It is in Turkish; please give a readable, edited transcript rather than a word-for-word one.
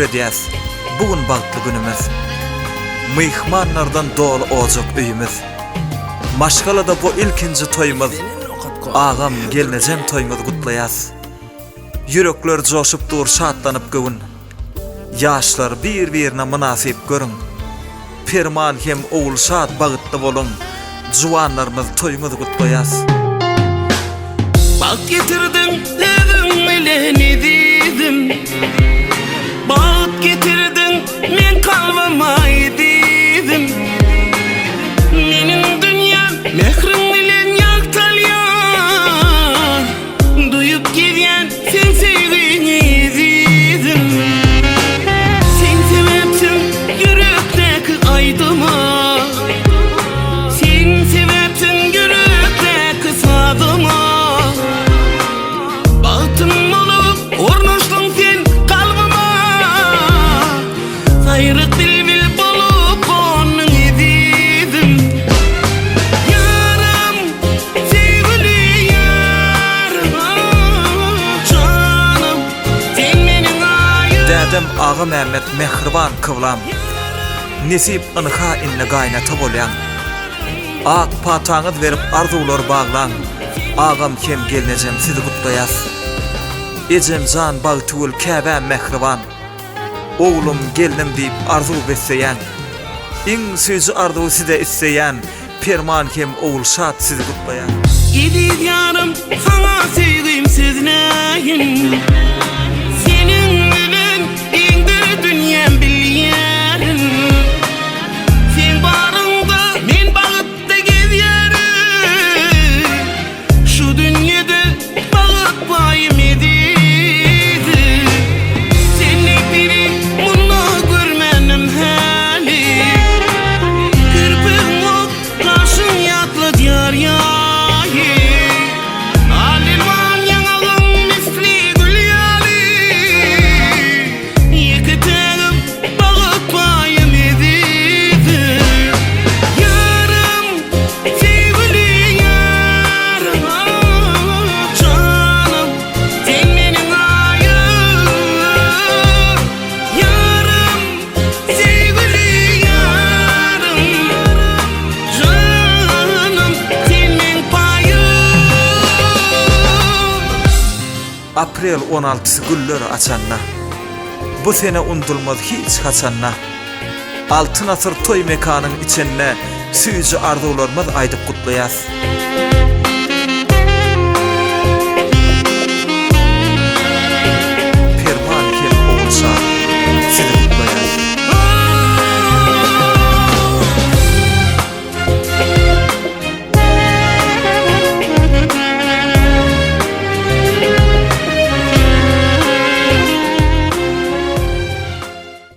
edýäs. Bugün bagtly günümiz. Myhmanlardan dolu ojak öýümüz. Maşgalada bu ilkinji toýumyz. Agam gelnejem toýumuzy gutlaýas. Yürekler joşup dur, şatlanyp göwün. Yaşlar bir-birine münasip görün. Perman hem oğul şat bagıtlı bolun. Juwanlarymyz toýumuzy gutlaýas. Bak getirdin dedim ile ne dedim. Bak getirdin men kalmama dedim. Menin dünyam mehrim bilen yaktalyan. Duyup giden sen sevdiğini dedim. Sen sebepsin yürekteki aydıma. Sen sebepsin yürekteki sadıma. Dedem Ağa Mehmet mehriban kıvlam. Nesip ınıha inne gaynata bolyan. Ak pataňyz berip arzuwlar baglan. Agam hem gelnejem sizi gutlaýas. Ejem jan bagtul käbä mehriban. Oğlum geldim diýip arzuw besleýän. Iň süýji arzuw size isleýän. Perman hem oğul şat sizi gutlaýan. Gidip yarım sana sevdiğim sözleyin. Senin bilen indir dünyam bilýärin. Sen barında men bagıtda gezýärim. Şu dünyada bagyt baýym edidi. Seni biri munna görmenim hali. Kirpin ok kaşın yatlı diyar ya. Aprel 16-sy güller açanna. Bu sene undulmaz hiç haçanna. Altın asır toy mekanyň içinde süýji arzuwlarymyz aýdyp gutlaýas.